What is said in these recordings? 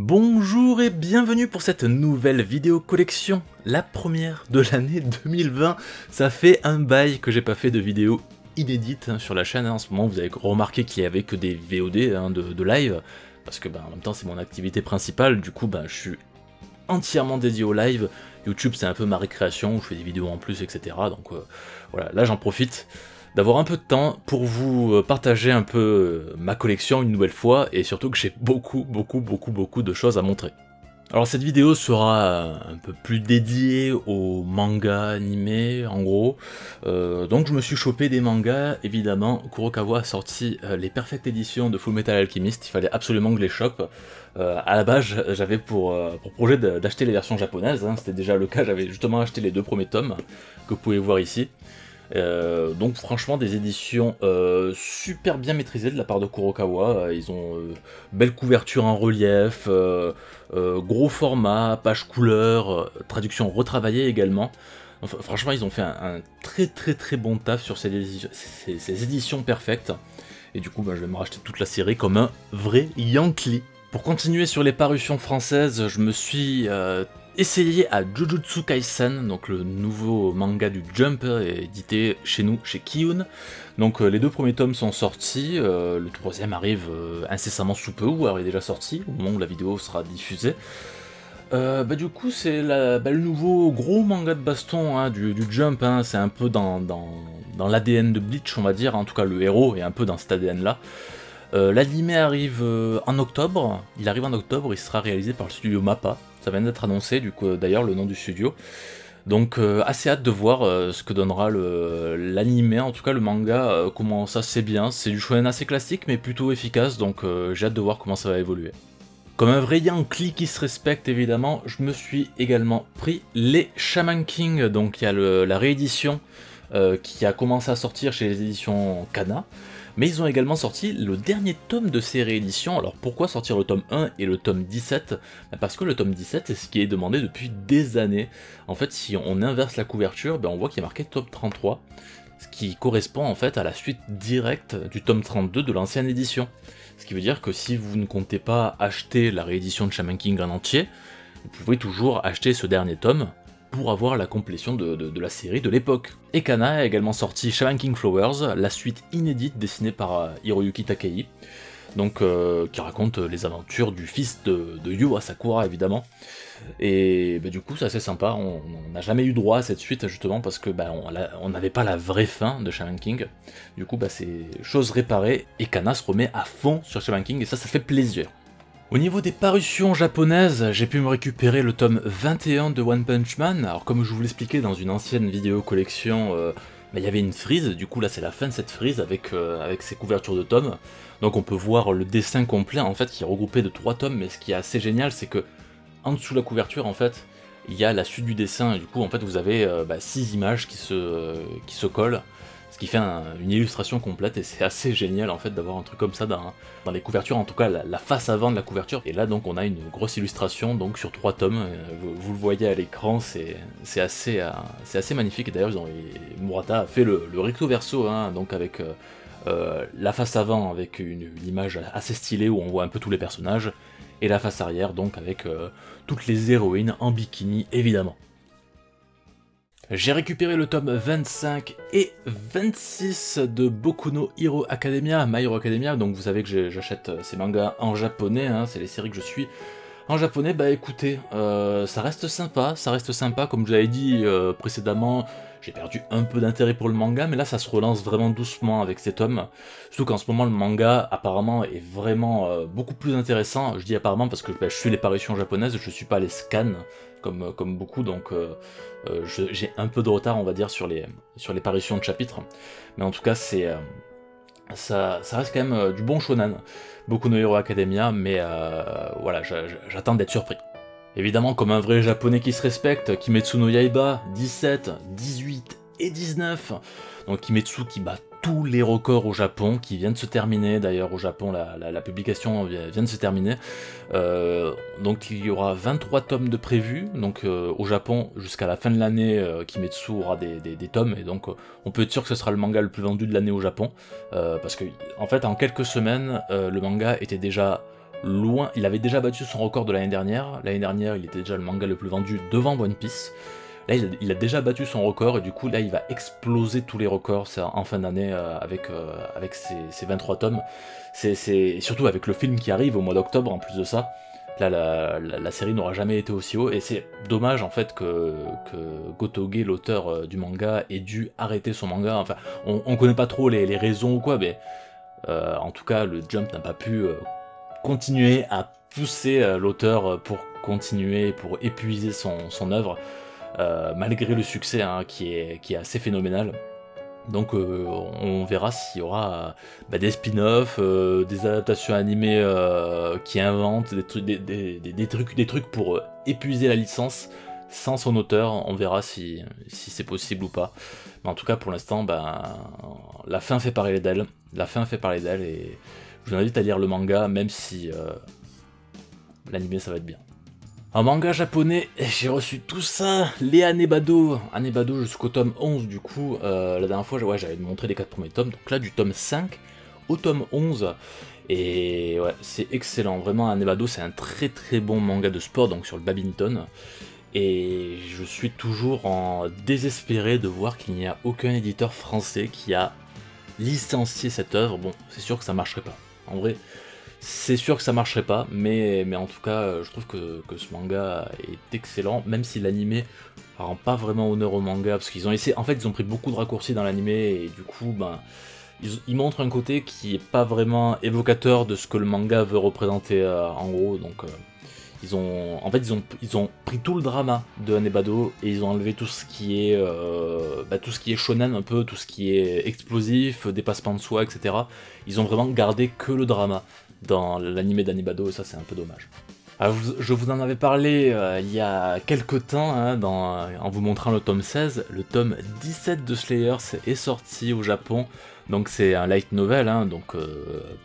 Bonjour et bienvenue pour cette nouvelle vidéo collection, la première de l'année 2020. Ça fait un bail que j'ai pas fait de vidéo inédite sur la chaîne. En ce moment, vous avez remarqué qu'il y avait que des VOD de live, parce que en même temps c'est mon activité principale. Du coup, je suis entièrement dédié au live. YouTube, c'est un peu ma récréation, je fais des vidéos en plus, etc. Donc voilà, là j'en profite d'avoir un peu de temps pour vous partager un peu ma collection une nouvelle fois, et surtout que j'ai beaucoup de choses à montrer. Alors cette vidéo sera un peu plus dédiée aux mangas animés, en gros. Donc je me suis chopé des mangas, évidemment. Kurokawa a sorti les Perfect Editions de Fullmetal Alchemist, il fallait absolument que je les chope. À la base, j'avais pour projet d'acheter les versions japonaises, c'était déjà le cas, j'avais justement acheté les 2 premiers tomes, que vous pouvez voir ici. Donc franchement des éditions super bien maîtrisées de la part de Kurokawa. Ils ont belle couverture en relief, gros format, page couleur, traduction retravaillée également. Enfin, franchement ils ont fait un très bon taf sur ces éditions perfectes. Et du coup je vais me racheter toute la série comme un vrai Yankee. Pour continuer sur les parutions françaises, je me suis essayé à Jujutsu Kaisen, donc le nouveau manga du Jump, édité chez nous, chez Kiun. Donc les 2 premiers tomes sont sortis, le 3e arrive incessamment sous peu, ou alors il est déjà sorti, au moment où la vidéo sera diffusée. Du coup c'est le nouveau gros manga de baston du Jump, c'est un peu dans l'ADN de Bleach on va dire, en tout cas le héros est un peu dans cet ADN là. L'anime arrive en octobre, il sera réalisé par le studio MAPPA, ça vient d'être annoncé, du coup d'ailleurs le nom du studio. Donc assez hâte de voir ce que donnera l'anime, en tout cas le manga, comment ça c'est bien, c'est du shonen assez classique mais plutôt efficace, donc j'ai hâte de voir comment ça va évoluer. Comme un vrai Yankee qui se respecte évidemment, je me suis également pris les Shaman King, donc il y a la réédition qui a commencé à sortir chez les éditions Kana. Mais ils ont également sorti le dernier tome de ces rééditions. Alors pourquoi sortir le tome 1 et le tome 17 ? Parce que le tome 17 c'est ce qui est demandé depuis des années. En fait si on inverse la couverture, on voit qu'il y a marqué tome 33, ce qui correspond en fait à la suite directe du tome 32 de l'ancienne édition. Ce qui veut dire que si vous ne comptez pas acheter la réédition de Shaman King en entier, vous pouvez toujours acheter ce dernier tome pour avoir la complétion de la série de l'époque. Et Kana a également sorti Shaman King Flowers, la suite inédite dessinée par Hiroyuki Takei, donc qui raconte les aventures du fils de Yu Asakura évidemment. Et du coup c'est assez sympa, on n'a jamais eu droit à cette suite justement parce que on n'avait pas la vraie fin de Shaman King. Du coup c'est chose réparée et Kana se remet à fond sur Shaman King et ça fait plaisir. Au niveau des parutions japonaises, j'ai pu me récupérer le tome 21 de One Punch Man. Alors comme je vous l'expliquais dans une ancienne vidéo collection, il y avait une frise, du coup là c'est la fin de cette frise avec ses couvertures de tomes. Donc on peut voir le dessin complet en fait qui est regroupé de 3 tomes, mais ce qui est assez génial c'est que en dessous de la couverture en fait, il y a la suite du dessin et du coup en fait vous avez 6 images qui se collent. Ce qui fait une illustration complète et c'est assez génial en fait d'avoir un truc comme ça dans les couvertures, en tout cas la face avant de la couverture. Et là donc on a une grosse illustration donc sur 3 tomes, vous le voyez à l'écran, c'est assez magnifique. Et d'ailleurs Murata a fait le recto verso, donc avec la face avant avec une image assez stylée où on voit un peu tous les personnages, et la face arrière donc avec toutes les héroïnes en bikini évidemment. J'ai récupéré le tome 25 et 26 de Boku no Hero Academia, My Hero Academia, donc vous savez que j'achète ces mangas en japonais, c'est les séries que je suis en japonais. Écoutez, ça reste sympa, comme je vous avais dit précédemment, j'ai perdu un peu d'intérêt pour le manga, mais là ça se relance vraiment doucement avec ces tomes, surtout qu'en ce moment le manga apparemment est vraiment beaucoup plus intéressant. Je dis apparemment parce que je suis les parutions japonaises, je suis pas les scans comme beaucoup, donc j'ai un peu de retard on va dire sur les parutions de chapitres, mais en tout cas ça reste quand même du bon shonen, Boku no Hero Academia, mais voilà, j'attends d'être surpris. Évidemment, comme un vrai japonais qui se respecte, Kimetsu no Yaiba, 17, 18 et 19, donc Kimetsu qui bat tous les records au Japon, qui vient de se terminer d'ailleurs au Japon, la publication vient de se terminer. Donc il y aura 23 tomes de prévus, donc au Japon jusqu'à la fin de l'année Kimetsu aura des tomes, et donc on peut être sûr que ce sera le manga le plus vendu de l'année au Japon, parce que en fait en quelques semaines le manga était déjà loin, il avait déjà battu son record de l'année dernière. L'année dernière, il était déjà le manga le plus vendu devant One Piece. Là, il a déjà battu son record et du coup, là, il va exploser tous les records en fin d'année avec ses 23 tomes. C'est surtout avec le film qui arrive au mois d'octobre, en plus de ça. Là, la série n'aura jamais été aussi haut et c'est dommage en fait que Gotoge, l'auteur du manga, ait dû arrêter son manga. Enfin, on connaît pas trop les raisons ou quoi, mais en tout cas, le Jump n'a pas pu continuer à pousser l'auteur pour continuer, pour épuiser son œuvre. Malgré le succès hein, qui est assez phénoménal. Donc on verra s'il y aura des spin-offs, des adaptations animées qui inventent des trucs pour épuiser la licence sans son auteur. On verra si c'est possible ou pas. Mais en tout cas pour l'instant, la fin fait parler d'elle. La fin fait parler d'elle et je vous invite à lire le manga même si l'animé ça va être bien. En manga japonais, j'ai reçu tout ça, les Anebado jusqu'au tome 11 du coup, la dernière fois j'avais montré les 4 premiers tomes, donc là du tome 5 au tome 11, et ouais, c'est excellent, vraiment Anebado c'est un très très bon manga de sport, donc sur le badminton, et je suis toujours en désespéré de voir qu'il n'y a aucun éditeur français qui a licencié cette œuvre. Bon, c'est sûr que ça marcherait pas, en vrai. C'est sûr que ça marcherait pas, mais en tout cas, je trouve que ce manga est excellent, même si l'animé rend pas vraiment honneur au manga, parce qu'ils ont essayé, en fait, ils ont pris beaucoup de raccourcis dans l'animé, et du coup, ils montrent un côté qui est pas vraiment évocateur de ce que le manga veut représenter en gros, donc ils ont pris tout le drama de Anebado, et ils ont enlevé tout ce qui est shonen un peu, tout ce qui est explosif, dépassement de soi, etc. Ils ont vraiment gardé que le drama dans l'animé d'Anebado, et ça c'est un peu dommage. Alors, je vous en avais parlé il y a quelques temps, hein, en vous montrant le tome 16, le tome 17 de Slayers est sorti au Japon, donc c'est un light novel, hein, donc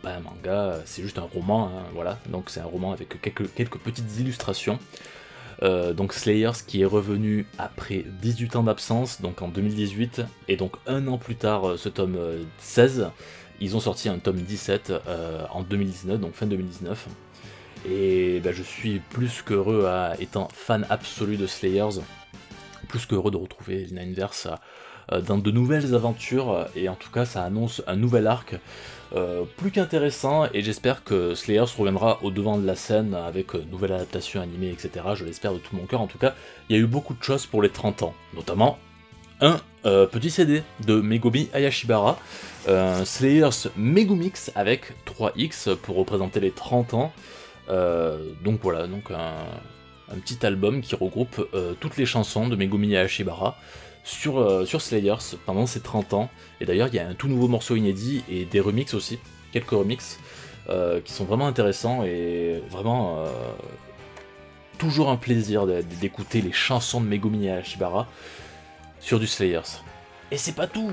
pas un manga, c'est juste un roman, hein, voilà, donc c'est un roman avec quelques petites illustrations. Donc Slayers qui est revenu après 18 ans d'absence, donc en 2018, et donc un an plus tard, ce tome 16, ils ont sorti un tome 17 en 2019, donc fin 2019. Et je suis plus qu'heureux, étant fan absolu de Slayers, plus qu'heureux de retrouver Lina Inverse dans de nouvelles aventures, et en tout cas ça annonce un nouvel arc plus qu'intéressant, et j'espère que Slayers reviendra au devant de la scène avec nouvelle adaptation animée, etc. Je l'espère de tout mon cœur. En tout cas, il y a eu beaucoup de choses pour les 30 ans, notamment un petit CD de Megumi Hayashibara, Slayers Megumix avec 3X pour représenter les 30 ans. Donc voilà, donc un petit album qui regroupe toutes les chansons de Megumi Hayashibara sur Slayers pendant ses 30 ans. Et d'ailleurs, il y a un tout nouveau morceau inédit et des remixes aussi, quelques remixes qui sont vraiment intéressants et vraiment toujours un plaisir d'écouter les chansons de Megumi Hayashibara sur du Slayers. Et c'est pas tout.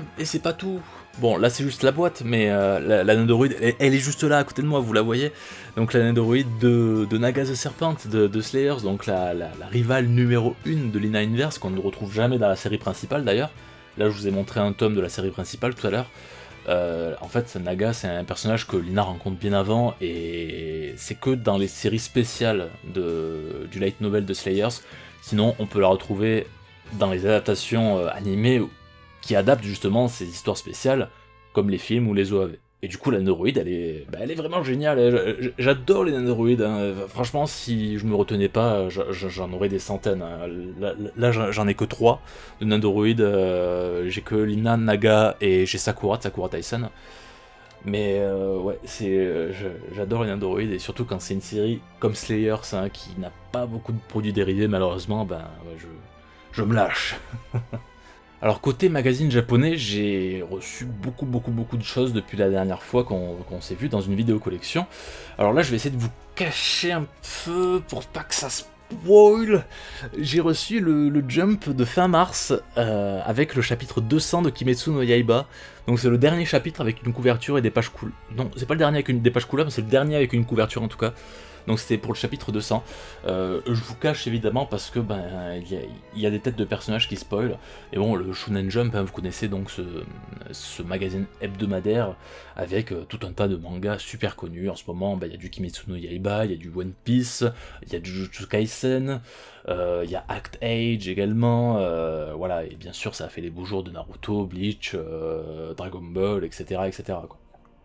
Bon, là c'est juste la boîte, mais la Nendoroid, elle est juste là à côté de moi, vous la voyez. Donc la Nendoroid de Naga the Serpent de Slayers, donc la rivale numéro 1 de Lina Inverse, qu'on ne retrouve jamais dans la série principale d'ailleurs. Là je vous ai montré un tome de la série principale tout à l'heure. En fait, Naga c'est un personnage que Lina rencontre bien avant, et c'est que dans les séries spéciales du light novel de Slayers. Sinon on peut la retrouver dans les adaptations animées qui adaptent justement ces histoires spéciales, comme les films ou les OAV. Et du coup, la Nendoroid, elle est vraiment géniale. J'adore les Nendoroid. Hein. Franchement, si je me retenais pas, j'en aurais des centaines. Hein. Là j'en ai que 3 de Nendoroid. J'ai que Lina, Naga et j'ai Sakura Tyson. Mais ouais, j'adore les Nendoroid, et surtout quand c'est une série comme Slayers, hein, qui n'a pas beaucoup de produits dérivés, malheureusement, ouais, je me lâche. Alors côté magazine japonais, j'ai reçu beaucoup de choses depuis la dernière fois qu'on s'est vu dans une vidéo collection. Alors là je vais essayer de vous cacher un peu pour pas que ça spoil. J'ai reçu le Jump de fin mars avec le chapitre 200 de Kimetsu no Yaiba. Donc c'est le dernier chapitre avec une couverture et des pages cool. Non, c'est pas le dernier avec des pages couleurs, mais c'est le dernier avec une couverture en tout cas. Donc c'était pour le chapitre 200. Je vous cache évidemment parce que il y a des têtes de personnages qui spoilent. Et bon, le Shonen Jump, hein, vous connaissez donc ce magazine hebdomadaire avec tout un tas de mangas super connus. En ce moment, il y a du Kimetsu no Yaiba, il y a du One Piece, il y a du Jujutsu Kaisen, il y a Act Age également, voilà, et bien sûr ça a fait les beaux jours de Naruto, Bleach, Dragon Ball, etc. etc. quoi.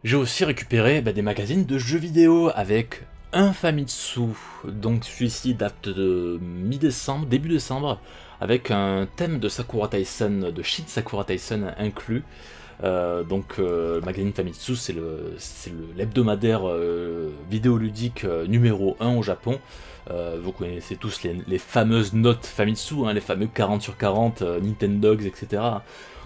J'ai aussi récupéré des magazines de jeux vidéo avec un Famitsu, donc celui-ci date de mi-décembre, début décembre, avec un thème de Sakura Taisen, de Shin Sakura Taisen inclus. Le magazine Famitsu, c'est l'hebdomadaire vidéoludique numéro 1 au Japon. Vous connaissez tous les fameuses notes Famitsu, hein, les fameux 40 sur 40, Nintendogs, etc.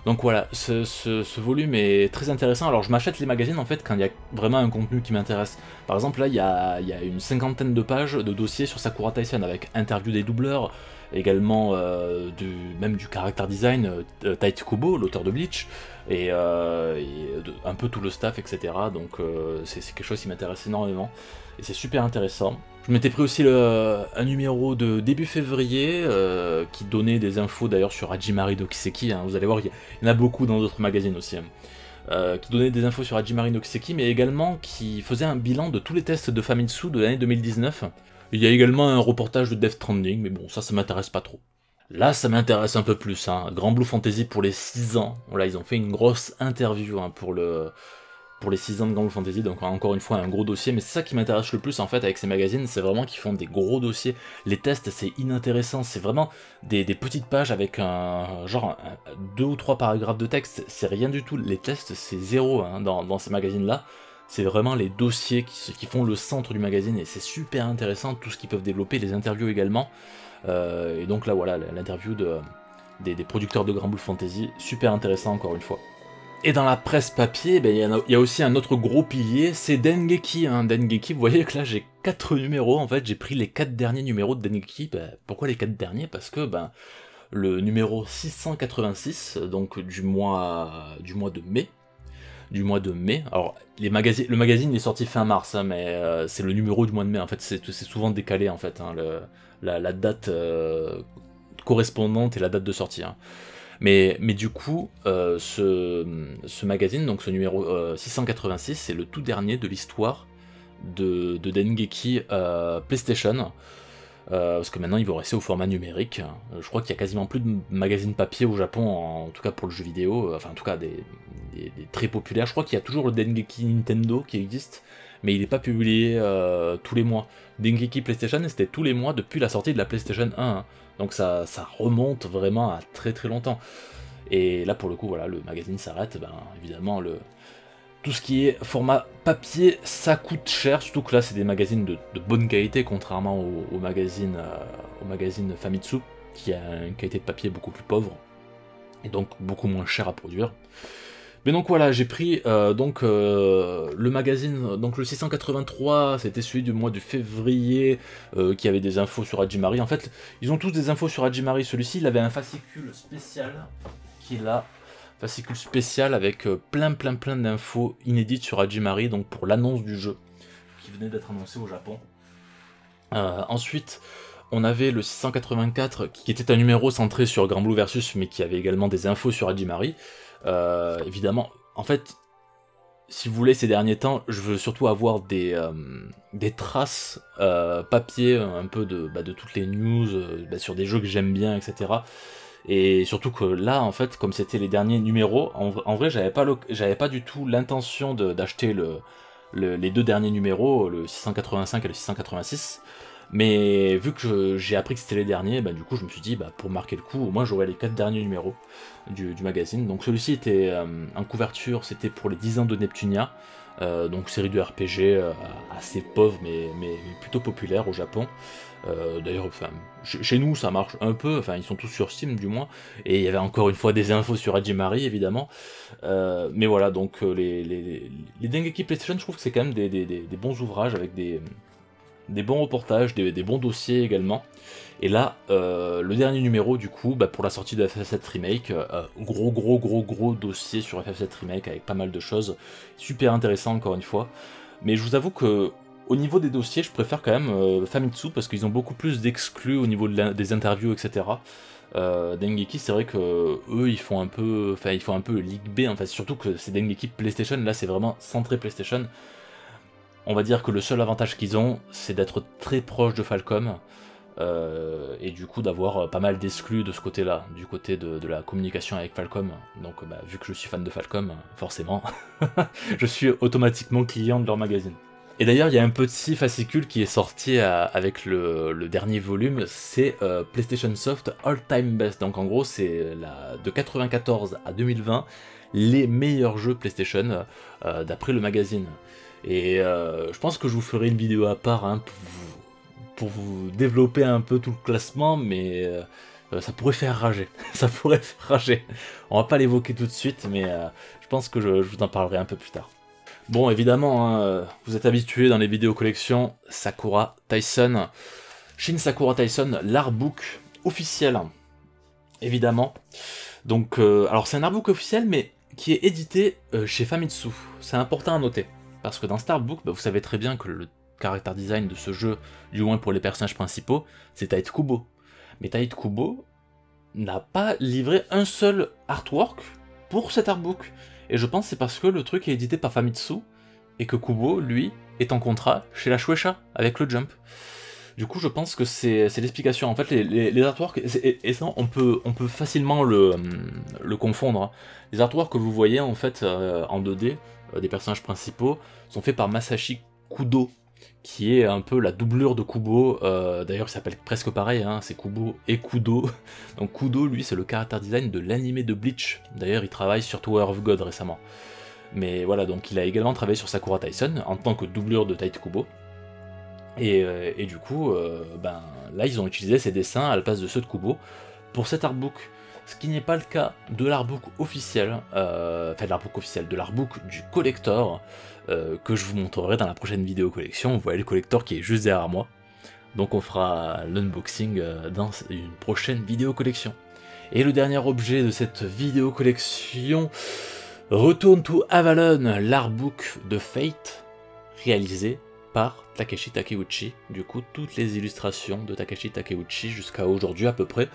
Donc voilà, ce volume est très intéressant. Alors je m'achète les magazines en fait quand il y a vraiment un contenu qui m'intéresse. Par exemple là il y a une cinquantaine de pages de dossiers sur Sakura Taisen avec interview des doubleurs, également même du character design, Taichi Kubo, l'auteur de Bleach, et un peu tout le staff, etc. Donc c'est quelque chose qui m'intéresse énormément, et c'est super intéressant. Je m'étais pris aussi un numéro de début février qui donnait des infos d'ailleurs sur Hajimari no Kiseki, hein. Vous allez voir, il y en a beaucoup dans d'autres magazines aussi, hein. Qui donnait des infos sur Hajimari no Kiseki, mais également qui faisait un bilan de tous les tests de Famitsu de l'année 2019. Il y a également un reportage de Death Stranding, mais bon, ça m'intéresse pas trop. Là, ça m'intéresse un peu plus, hein. Grand Blue Fantasy pour les 6 ans. Voilà, ils ont fait une grosse interview, hein, pour les 6 ans de Grand Blue Fantasy, donc encore une fois un gros dossier, mais c'est ça qui m'intéresse le plus en fait avec ces magazines, c'est vraiment qu'ils font des gros dossiers. Les tests, c'est inintéressant, c'est vraiment des petites pages avec genre 2 ou 3 paragraphes de texte, c'est rien du tout. Les tests, c'est zéro, hein, dans ces magazines-là. C'est vraiment les dossiers qui font le centre du magazine, et c'est super intéressant, tout ce qu'ils peuvent développer, les interviews également. Et donc là voilà, l'interview des producteurs de Grand Blue Fantasy, super intéressant encore une fois. Et dans la presse papier, il y a aussi un autre gros pilier, c'est Dengeki, hein. Dengeki, vous voyez que là j'ai 4 numéros, en fait j'ai pris les 4 derniers numéros de Dengeki. Pourquoi les 4 derniers? Parce que le numéro 686, donc du mois de mai, alors le magazine est sorti fin mars, hein, mais c'est le numéro du mois de mai, en fait c'est souvent décalé en fait, hein, la date correspondante et la date de sortie, hein. Mais du coup, ce magazine, donc ce numéro 686, c'est le tout dernier de l'histoire de Dengeki PlayStation, parce que maintenant il va rester au format numérique. Je crois qu'il y a quasiment plus de magazines papier au Japon, en tout cas pour le jeu vidéo, enfin en tout cas des très populaires. Je crois qu'il y a toujours le Dengeki Nintendo qui existe, mais il n'est pas publié tous les mois. Dengeki PlayStation, c'était tous les mois depuis la sortie de la PlayStation 1, hein. Donc ça remonte vraiment à très très longtemps. Et là pour le coup, voilà, le magazine s'arrête, évidemment tout ce qui est format papier, ça coûte cher, surtout que là c'est des magazines de bonne qualité, contrairement au magazine Famitsu, qui a une qualité de papier beaucoup plus pauvre, et donc beaucoup moins cher à produire. Mais donc voilà, j'ai pris le magazine, donc le 683, c'était celui du mois de février, qui avait des infos sur Hajimari. En fait, ils ont tous des infos sur Hajimari. Celui-ci, il avait un fascicule spécial, qui est là, fascicule spécial avec plein d'infos inédites sur Hajimari, donc pour l'annonce du jeu, qui venait d'être annoncé au Japon. Ensuite, on avait le 684, qui était un numéro centré sur Grand Blue Versus, mais qui avait également des infos sur Hajimari. Évidemment, en fait, si vous voulez, ces derniers temps, je veux surtout avoir des traces papier, un peu de toutes les news sur des jeux que j'aime bien, etc. Et surtout que là, en fait, comme c'était les derniers numéros, en vrai, j'avais pas du tout l'intention d'acheter les 2 derniers numéros, le 685 et le 686. Mais vu que j'ai appris que c'était les derniers, du coup je me suis dit, pour marquer le coup, au moins j'aurai les 4 derniers numéros du magazine. Donc celui-ci était en couverture, c'était pour les 10 ans de Neptunia, donc série de RPG assez pauvre mais plutôt populaire au Japon. D'ailleurs, chez nous ça marche un peu, ils sont tous sur Steam du moins, et il y avait encore une fois des infos sur Hajimari évidemment. Mais voilà, donc les Dengeki PlayStation, je trouve que c'est quand même des bons ouvrages avec des bons reportages, des bons dossiers également. Et là, le dernier numéro du coup, pour la sortie de FF7 Remake, gros dossier sur FF7 Remake avec pas mal de choses, super intéressant encore une fois. Mais je vous avoue que au niveau des dossiers, je préfère quand même Famitsu parce qu'ils ont beaucoup plus d'exclus au niveau des interviews, etc. Dengeki, c'est vrai que eux ils font un peu, Ligue B, en fait, surtout que c'est Dengeki PlayStation, là c'est vraiment centré PlayStation. On va dire que le seul avantage qu'ils ont, c'est d'être très proche de Falcom, et du coup d'avoir pas mal d'exclus de ce côté-là, du côté de la communication avec Falcom. Donc vu que je suis fan de Falcom, forcément, je suis automatiquement client de leur magazine. Et d'ailleurs, il y a un petit fascicule qui est sorti avec le dernier volume, c'est PlayStation Soft All Time Best. Donc en gros, c'est de 94 à 2020, les meilleurs jeux PlayStation d'après le magazine. Et je pense que je vous ferai une vidéo à part hein, pour vous développer un peu tout le classement, mais ça pourrait faire rager. Ça pourrait faire rager. On va pas l'évoquer tout de suite, mais je pense que je vous en parlerai un peu plus tard. Bon, évidemment, hein, vous êtes habitués dans les vidéos collections, Sakura Tyson. Shin Sakura Tyson, l'artbook officiel, évidemment. Donc, alors c'est un artbook officiel, mais qui est édité chez Famitsu. C'est important à noter, parce que dans cet artbook, bah, vous savez très bien que le character design de ce jeu, du moins pour les personnages principaux, c'est Tite Kubo. Mais Tite Kubo n'a pas livré un seul artwork pour cet artbook. Et je pense que c'est parce que le truc est édité par Famitsu, et que Kubo, lui, est en contrat chez la Shueisha, avec le Jump. Du coup, je pense que c'est l'explication. En fait, les artworks, et ça, on peut facilement le confondre. Hein. Les artworks que vous voyez, en fait, en 2D, des personnages principaux, sont faits par Masashi Kudo, qui est un peu la doublure de Kubo. D'ailleurs, il s'appelle presque pareil, hein, c'est Kubo et Kudo. Donc Kudo, lui, c'est le character design de l'animé de Bleach. D'ailleurs, il travaille sur Tower of God récemment. Mais voilà, donc il a également travaillé sur Sakura Tyson en tant que doublure de Tite Kubo. Et du coup, ben, là, ils ont utilisé ses dessins à la place de ceux de Kubo pour cet artbook. Ce qui n'est pas le cas de l'artbook officiel, de l'artbook du collector, que je vous montrerai dans la prochaine vidéo collection. Vous voyez le collector qui est juste derrière moi. Donc on fera l'unboxing dans une prochaine vidéo collection. Et le dernier objet de cette vidéo collection, Return to Avalon, l'artbook de Fate, réalisé par Takeshi Takeuchi. Du coup, toutes les illustrations de Takeshi Takeuchi jusqu'à aujourd'hui à peu près.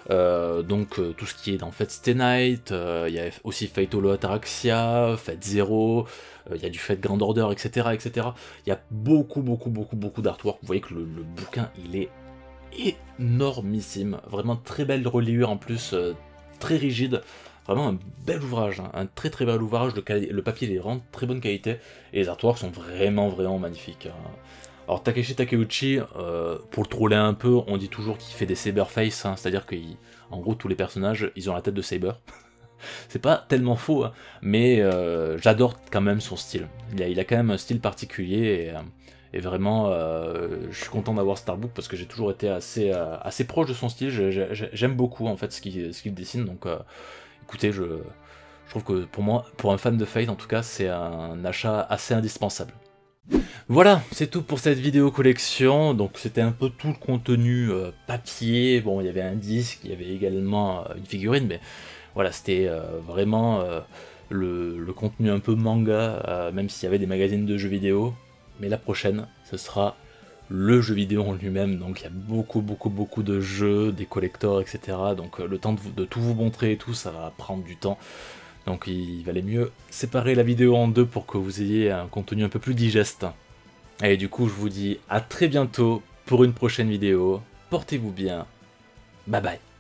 Donc tout ce qui est dans Fate Stay Night, il y a aussi Fate Holo Ataraxia, Fate Zero, il y a du Fate Grand Order, etc. etc. Il y a beaucoup d'artwork. Vous voyez que le bouquin, il est énormissime. Vraiment très belle reliure en plus, très rigide. Vraiment un bel ouvrage, hein, un très bel ouvrage, le papier il est vraiment de très bonne qualité, et les artworks sont vraiment magnifiques. Hein. Alors Takeshi Takeuchi, pour le troller un peu, on dit toujours qu'il fait des Saberface, hein, c'est-à-dire qu'en gros tous les personnages, ils ont la tête de Saber. C'est pas tellement faux, hein, mais j'adore quand même son style. Il a quand même un style particulier, et vraiment, je suis content d'avoir cet artbook parce que j'ai toujours été assez proche de son style, j'aime beaucoup en fait ce qu'il dessine, donc... Écoutez, je trouve que pour moi, pour un fan de Fate en tout cas, c'est un achat assez indispensable. Voilà, c'est tout pour cette vidéo collection. Donc c'était un peu tout le contenu papier. Bon, il y avait un disque, il y avait également une figurine, mais voilà, c'était vraiment le contenu un peu manga, même s'il y avait des magazines de jeux vidéo. Mais la prochaine, ce sera le jeu vidéo en lui-même, donc il y a beaucoup de jeux, des collectors, etc. Donc le temps de tout vous montrer et tout, ça va prendre du temps. Donc il valait mieux séparer la vidéo en deux pour que vous ayez un contenu un peu plus digeste. Et du coup, je vous dis à très bientôt pour une prochaine vidéo. Portez-vous bien. Bye bye.